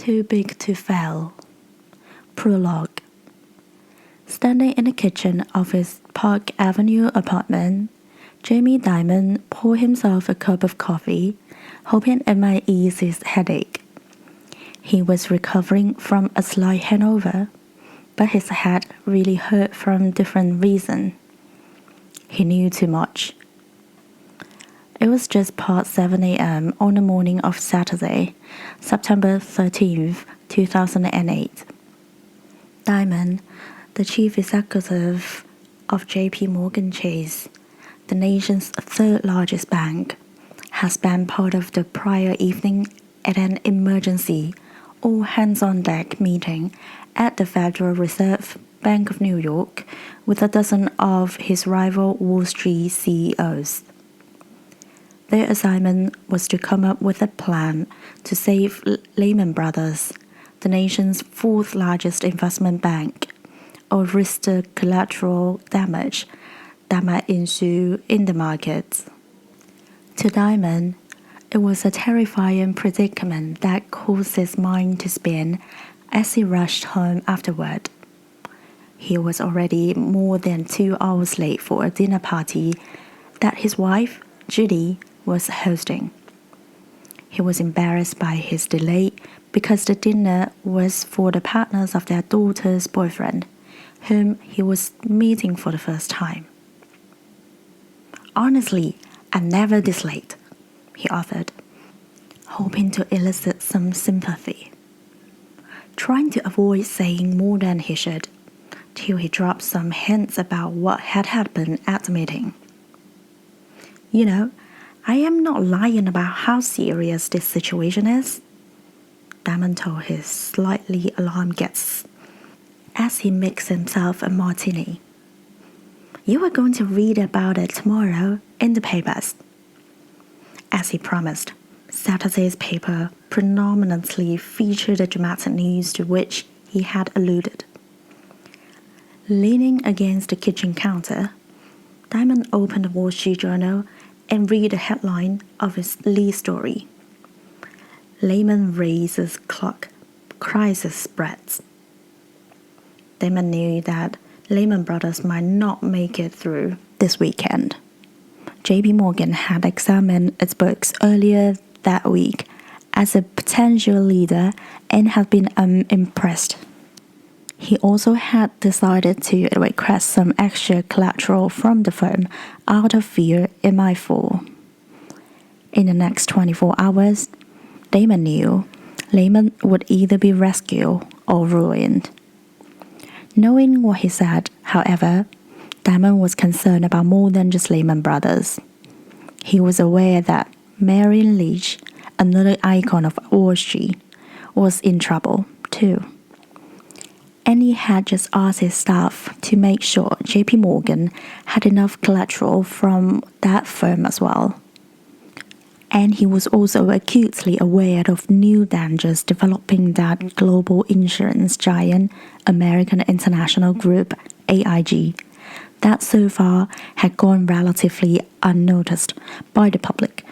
Too big to fail. Prologue. Standing in the kitchen of his Park Avenue apartment, Jamie Dimon poured himself a cup of coffee, hoping it might ease his headache. He was recovering from a slight hangover, but his head really hurt from different reasons. He knew too much. It was just past 7 a.m. on the morning of Saturday, September 13th, 2008. Dimon, the chief executive of J.P. Morgan Chase, the nation's third largest bank, has spent part of the prior evening at an emergency all hands-on-deck meeting at the Federal Reserve Bank of New York with a dozen of his rival Wall Street CEOs. Their assignment was to come up with a plan to save Lehman Brothers, the nation's fourth largest investment bank, or risk the collateral damage that might ensue in the markets. To Dimon, it was a terrifying predicament that caused his mind to spin as he rushed home afterward. He was already more than 2 hours late for a dinner party that his wife, Judy, was hosting. He was embarrassed by his delay because the dinner was for the partners of their daughter's boyfriend, whom he was meeting for the first time. "Honestly, I'm never this late," he offered, hoping to elicit some sympathy. Trying to avoid saying more than he should, till he dropped some hints about what had happened at the meeting. "You know, I am not lying about how serious this situation is," Dimon told his slightly alarmed guests as he mixed himself a martini. "You are going to read about it tomorrow in the papers." As he promised, Saturday's paper predominantly featured the dramatic news to which he had alluded. Leaning against the kitchen counter, Dimon opened the Wall Street Journal and read the headline of his lead story. "Lehman raises clock, crisis spreads." Dimon knew that Lehman Brothers might not make it through this weekend. J.P. Morgan had examined its books earlier that week as a potential leader and had been unimpressed. He also had decided to request some extra collateral from the firm out of fear it might fall. In the next 24 hours, Dimon knew Lehman would either be rescued or ruined. Knowing what he said, however, Dimon was concerned about more than just Lehman Brothers. He was aware that Marion Leach, another icon of Wall Street, was in trouble too. And he had just asked his staff to make sure J.P. Morgan had enough collateral from that firm as well. And he was also acutely aware of new dangers developing that global insurance giant American International Group, AIG, that so far had gone relatively unnoticed by the public.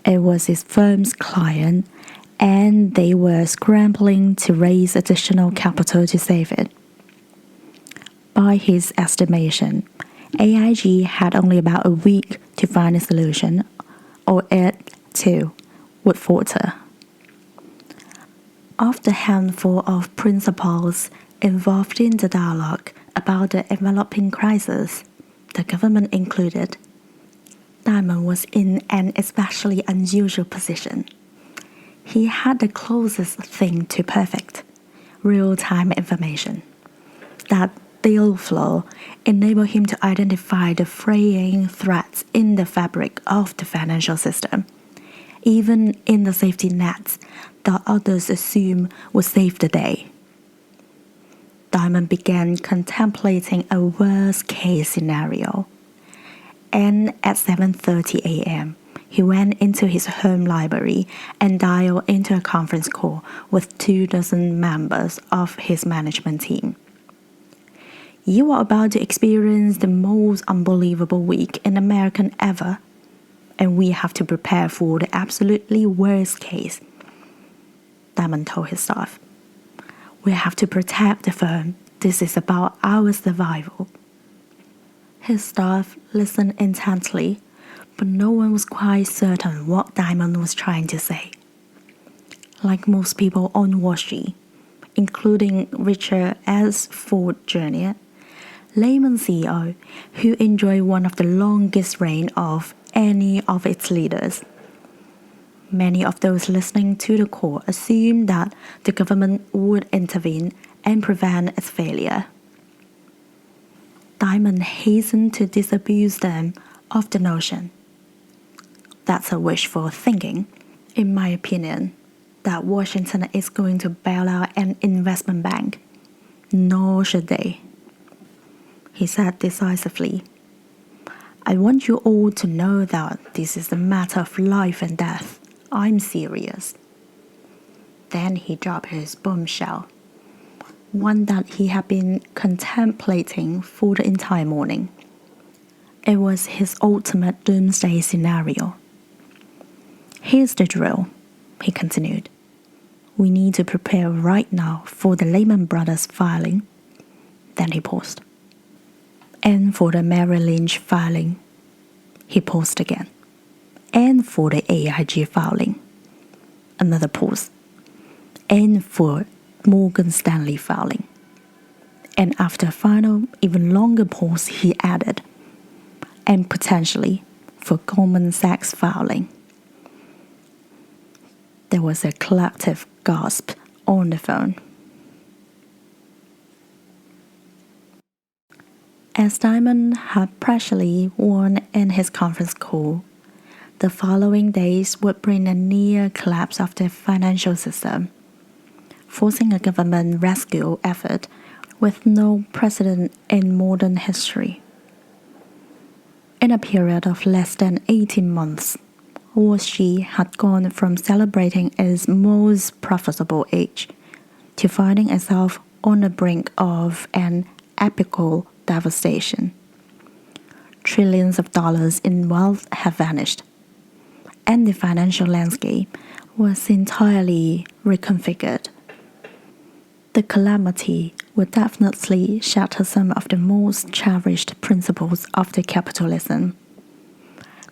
It was his firm's client, and they were scrambling to raise additional capital to save it. By his estimation, AIG had only about a week to find a solution, or it, too, would falter. Of the handful of principals involved in the dialogue about the enveloping crisis, the government included, Dimon was in an especially unusual position. He had the closest thing to perfect, real-time information. That deal flow enabled him to identify the fraying threads in the fabric of the financial system, even in the safety nets that others assume would save the day. Dimon began contemplating a worst-case scenario, and at 7:30 a.m., he went into his home library and dialed into a conference call with 24 members of his management team. "You are about to experience the most unbelievable week in America ever, and we have to prepare for the absolutely worst case. Diamond told his staff. We have to protect the firm. This is about our survival. His staff listened intently, but no one was quite certain what Diamond was trying to say. Like most people on Wall Street, including Richard S. Ford Jr., Lehman CEO, who enjoyed one of the longest reigns of any of its leaders. Many of those listening to the call assumed that the government would intervene and prevent its failure. Diamond hastened to disabuse them of the notion. That's a wishful thinking, in my opinion, that Washington is going to bail out an investment bank. Nor should they. He said decisively, I want you all to know that this is a matter of life and death. I'm serious. Then he dropped his bombshell, one that he had been contemplating for the entire morning. It was his ultimate doomsday scenario. Here's the drill, he continued. We need to prepare right now for the Lehman Brothers filing. Then he paused. And for the Merrill Lynch filing. He paused again. And for the AIG filing. Another pause. And for Morgan Stanley filing. And after a final, even longer pause, he added, and potentially for Goldman Sachs filing. There was a collective gasp on the phone. As Diamond had presciently warned in his conference call, the following days would bring a near collapse of the financial system, forcing a government rescue effort with no precedent in modern history. In a period of less than 18 months, Wall Street had gone from celebrating its most profitable age to finding itself on the brink of an epical devastation. Trillions of dollars in wealth have vanished, and the financial landscape was entirely reconfigured. The calamity would definitely shatter some of the most cherished principles of the capitalism.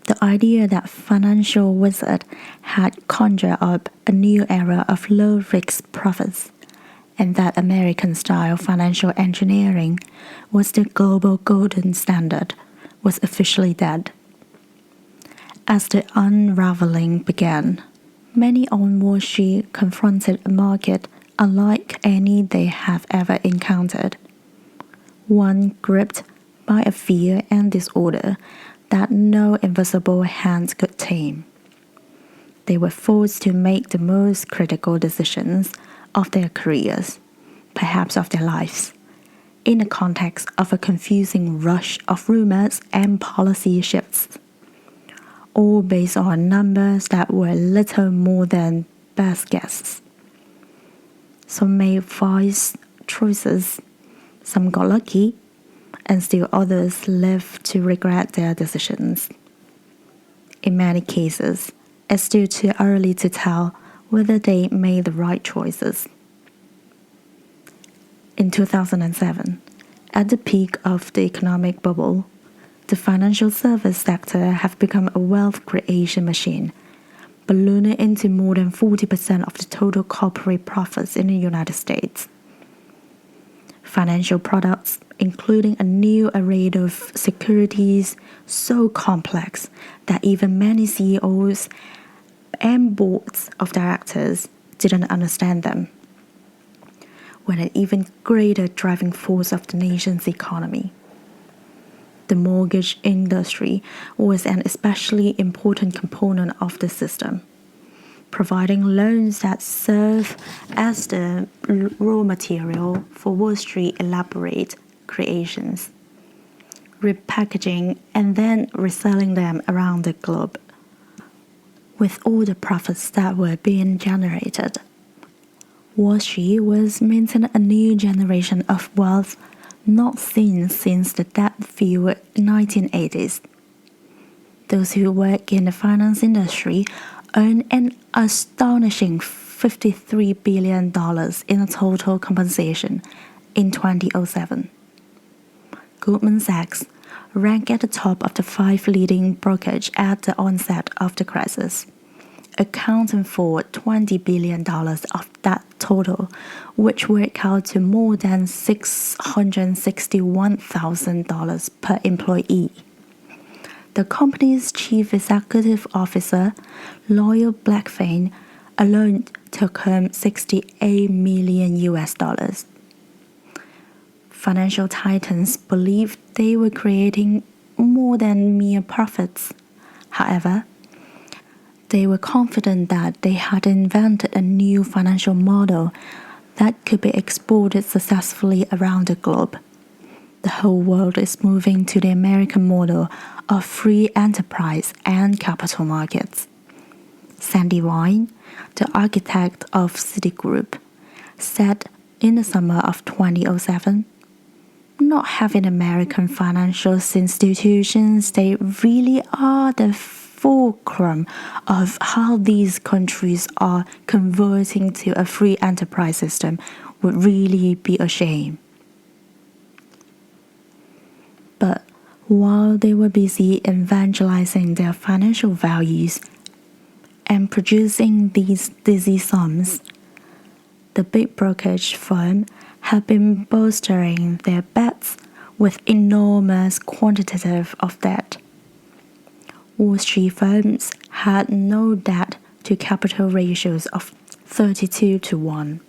The idea that financial wizards had conjured up a new era of low-risk profits, and that American-style financial engineering was the global golden standard, was officially dead. As the unraveling began, many on Wall Street confronted a market unlike any they have ever encountered, one gripped by a fear and disorder that no invisible hand could tame. They were forced to make the most critical decisions of their careers, perhaps of their lives, in the context of a confusing rush of rumors and policy shifts, all based on numbers that were little more than best guesses. Some made wise choices, some got lucky, and still others lived to regret their decisions. In many cases, it's still too early to tell whether they made the right choices. In 2007, at the peak of the economic bubble, the financial service sector had become a wealth creation machine, ballooning into more than 40% of the total corporate profits in the United States. Financial products, including a new array of securities so complex that even many CEOs and boards of directors didn't understand them, were an even greater driving force of the nation's economy. The mortgage industry was an especially important component of the system, providing loans that serve as the raw material for Wall Street elaborate creations, repackaging and then reselling them around the globe. With all the profits that were being generated, Wall Street was minting a new generation of wealth not seen since the debt-fueled 1980s. Those who work in the finance industry earn an astonishing $53 billion in total compensation in 2007. Goldman Sachs ranked at the top of the 5 leading brokerages at the onset of the crisis, accounting for $20 billion of that total, which worked out to more than $661,000 per employee. The company's chief executive officer, Lloyd Blackfein, alone took home $68 million. Financial titans believed they were creating more than mere profits. However, they were confident that they had invented a new financial model that could be exported successfully around the globe. The whole world is moving to the American model of free enterprise and capital markets. Sandy Wine, the architect of Citigroup, said in the summer of 2007, "Not having American financial institutions, they really are the fulcrum of how these countries are converting to a free enterprise system would really be a shame." But while they were busy evangelizing their financial values and producing these dizzy sums, the big brokerage firm had been bolstering their bets with enormous quantities of debt. Wall Street firms had no debt to capital ratios of 32 to 1.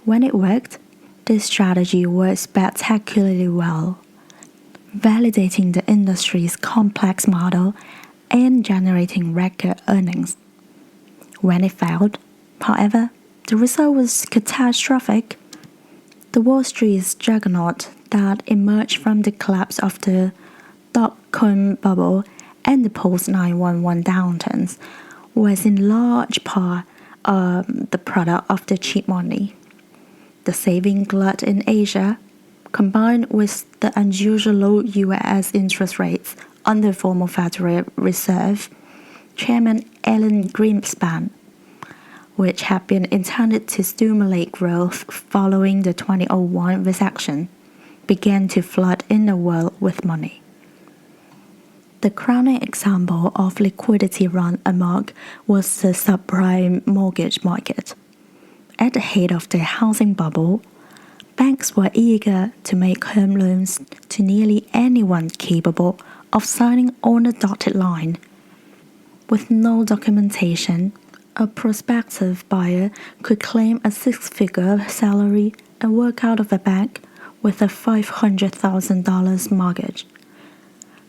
When it worked, this strategy worked spectacularly well, validating the industry's complex model and generating record earnings. When it failed, however, the result was catastrophic. The Wall Street's juggernaut that emerged from the collapse of the dot-com bubble and the post-9/11 downturns was in large part the product of the cheap money. The saving glut in Asia, combined with the unusual low U.S. interest rates under the former Federal Reserve, Chairman Alan Greenspan, which had been intended to stimulate growth following the 2001 recession, began to flood in the world with money. The crowning example of liquidity run amok was the subprime mortgage market. At the height of the housing bubble, banks were eager to make home loans to nearly anyone capable of signing on a dotted line. With no documentation, a prospective buyer could claim a 6-figure salary and work out of a bank with a $500,000 mortgage,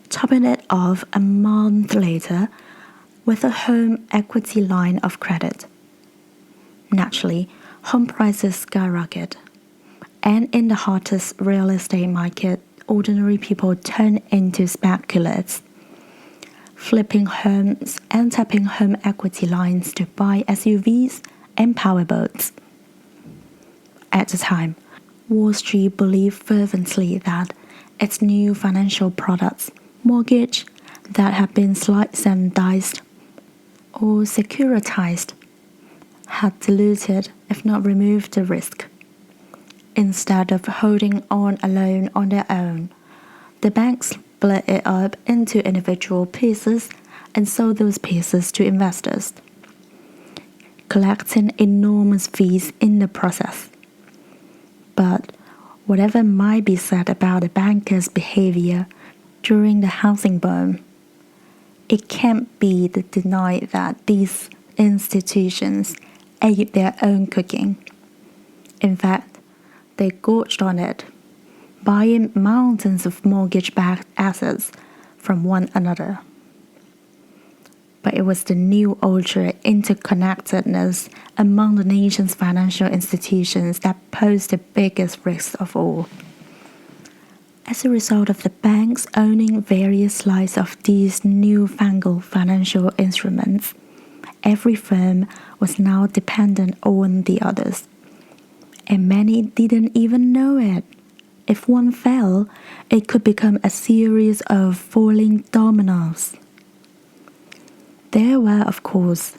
topping it off a month later with a home equity line of credit. Naturally, home prices skyrocket, and in the hottest real estate market, ordinary people turn into speculators, flipping homes and tapping home equity lines to buy SUVs and powerboats. At the time, Wall Street believed fervently that its new financial products, mortgage, that had been sliced and diced or securitized, had diluted, if not removed, the risk. Instead of holding on a loan on their own, the banks split it up into individual pieces and sold those pieces to investors, collecting enormous fees in the process. But whatever might be said about the bankers' behavior during the housing boom, it can't be denied that these institutions ate their own cooking. In fact, they gorged on it, buying mountains of mortgage-backed assets from one another. But it was the new ultra interconnectedness among the nation's financial institutions that posed the biggest risk of all. As a result of the banks owning various slices of these newfangled financial instruments, every firm was now dependent on the others, and many didn't even know it. If one fell, it could become a series of falling dominoes. There were, of course,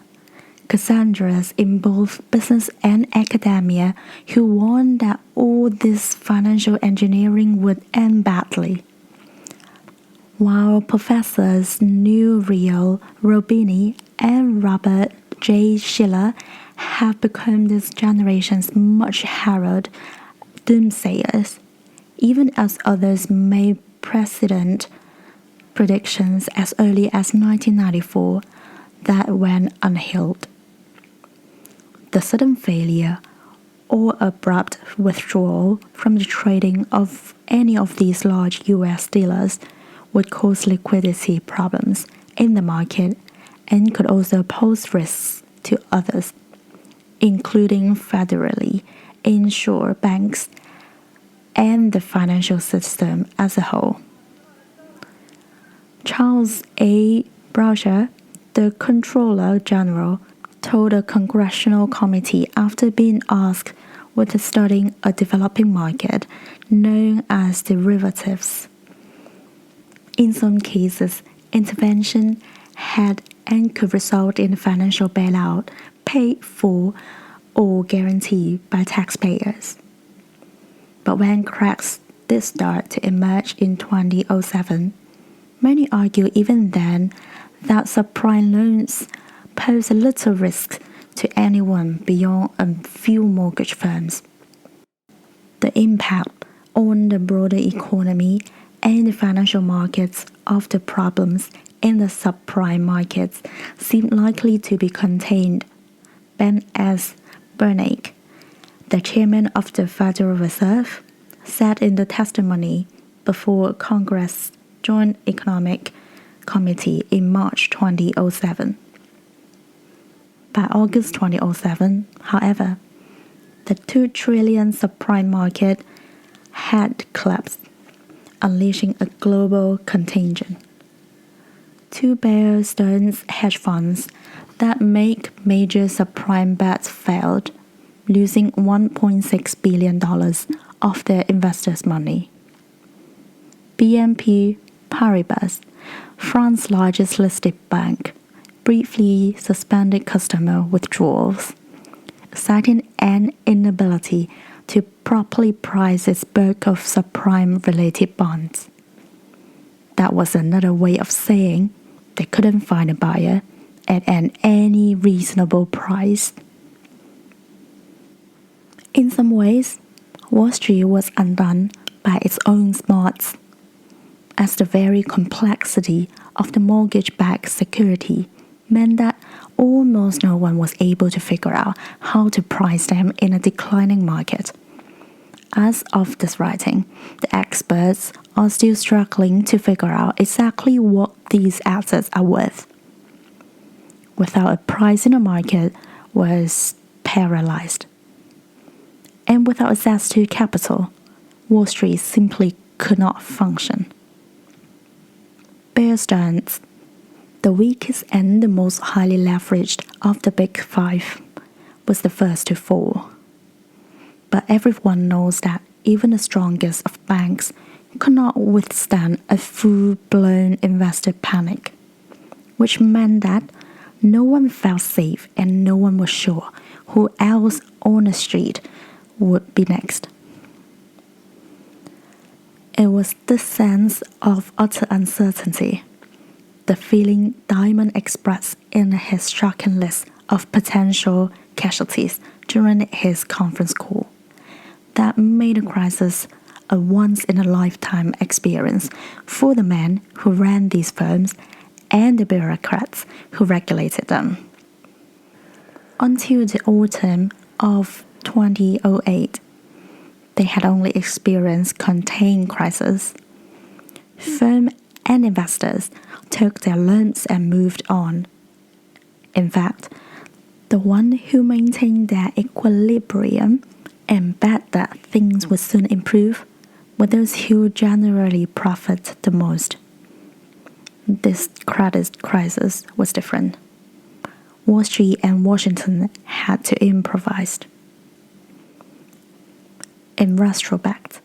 Cassandras in both business and academia who warned that all this financial engineering would end badly. While professors Nouriel Roubini and Robert J. Schiller have become this generation's much heralded doomsayers, even as others made precedent predictions as early as 1994 that went unheard. The sudden failure or abrupt withdrawal from the trading of any of these large U.S. dealers would cause liquidity problems in the market and could also pose risks to others, including federally insured banks and the financial system as a whole. Charles A. Browsher, the Comptroller General, told a congressional committee after being asked whether studying a developing market known as derivatives. In some cases, intervention had and could result in financial bailout paid for or guaranteed by taxpayers. But when cracks did start to emerge in 2007, many argue even then that subprime loans pose a little risk to anyone beyond a few mortgage firms. The impact on the broader economy and the financial markets of the problems in the subprime markets seemed likely to be contained. Ben S. Bernanke, the chairman of the Federal Reserve, said in the testimony before Congress Joint Economic Committee in March 2007. By August 2007, however, the $2 trillion subprime market had collapsed, unleashing a global contagion. Two Bear Stearns hedge funds that make major subprime bets failed, losing $1.6 billion of their investors' money. BNP Paribas, France's largest listed bank, briefly suspended customer withdrawals, citing an inability to properly price its book of subprime-related bonds. That was another way of saying they couldn't find a buyer at any reasonable price. In some ways, Wall Street was undone by its own smarts, as the very complexity of the mortgage-backed security meant that almost no one was able to figure out how to price them in a declining market. As of this writing, the experts are still struggling to figure out exactly what these assets are worth. Without a price in the market was paralyzed. And without access to capital, Wall Street simply could not function. Bear Stearns, the weakest and the most highly leveraged of the Big Five, was the first to fall. But everyone knows that even the strongest of banks could not withstand a full-blown investor panic, which meant that no one felt safe and no one was sure who else on the street would be next. It was this sense of utter uncertainty, the feeling Diamond expressed in his shocking list of potential casualties during his conference call, that made the crisis a once-in-a-lifetime experience for the men who ran these firms and the bureaucrats who regulated them. Until the autumn of 2008, they had only experienced contained crises. Firms and investors took their lumps and moved on. In fact, the ones who maintained their equilibrium and bet that things would soon improve were those who generally profited the most. This credit crisis was different. Wall Street and Washington had to improvise. In retrospect,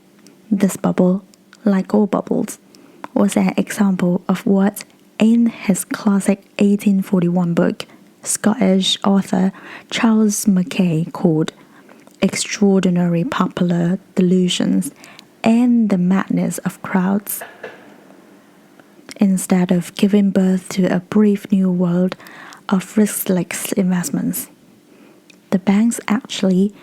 this bubble, like all bubbles, was an example of what, in his classic 1841 book, Scottish author Charles Mackay called Extraordinary Popular Delusions and the Madness of Crowds. Instead of giving birth to a brave new world of riskless investments, the banks actually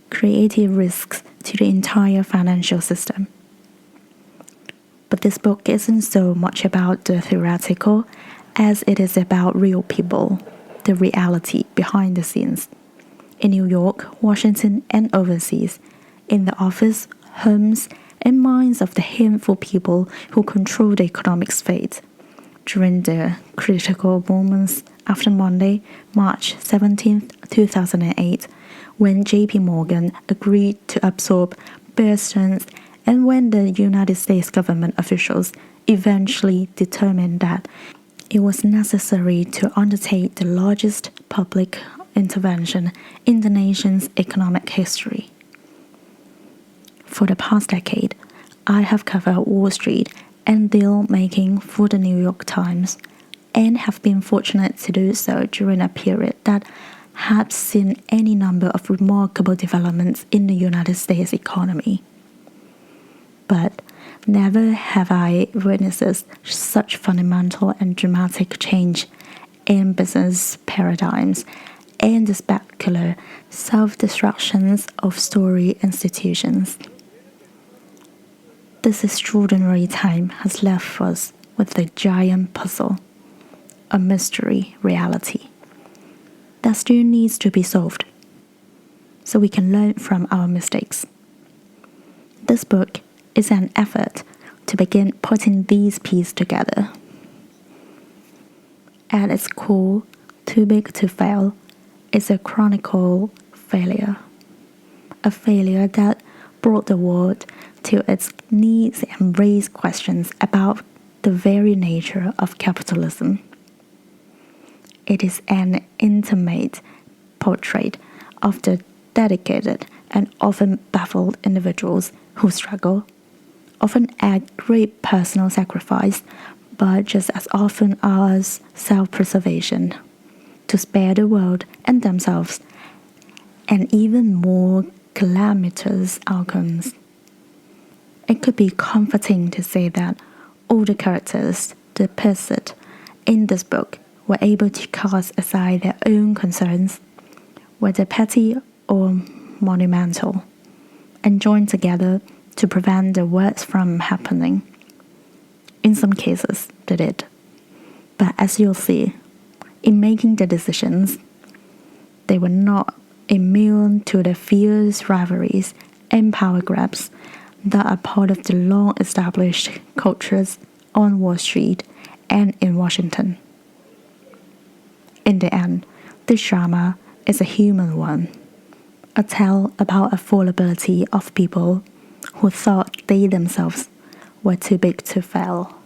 created risks to the entire financial system. But this book isn't so much about the theoretical as it is about real people, the reality behind the scenes. In New York, Washington, and overseas, in the office, homes, and minds of the handful people who control the economic fate. During the critical moments after Monday, March 17, 2008, when JP Morgan agreed to absorb Bear Stearns and when the United States government officials eventually determined that it was necessary to undertake the largest public intervention in the nation's economic history. For the past decade, I have covered Wall Street and deal making for the New York Times, and have been fortunate to do so during a period that had seen any number of remarkable developments in the United States economy. But never have I witnessed such fundamental and dramatic change in business paradigms and the spectacular self-destructions of story institutions. This extraordinary time has left us with a giant puzzle, a mystery reality that still needs to be solved so we can learn from our mistakes. This book is an effort to begin putting these pieces together. At its core, Too Big to Fail is a chronicle failure, a failure that brought the world to its knees and raised questions about the very nature of capitalism. It is an intimate portrait of the dedicated and often baffled individuals who struggle, often at great personal sacrifice, but just as often as self-preservation, to spare the world and themselves, and even more calamitous outcomes. It could be comforting to say that all the characters depicted in this book were able to cast aside their own concerns, whether petty or monumental, and join together to prevent the worst from happening. In some cases, they did. But as you'll see, in making the decisions, they were not immune to the fierce rivalries and power grabs that are part of the long-established cultures on Wall Street and in Washington. In the end, this drama is a human one, a tale about a fallibility of people who thought they themselves were too big to fail.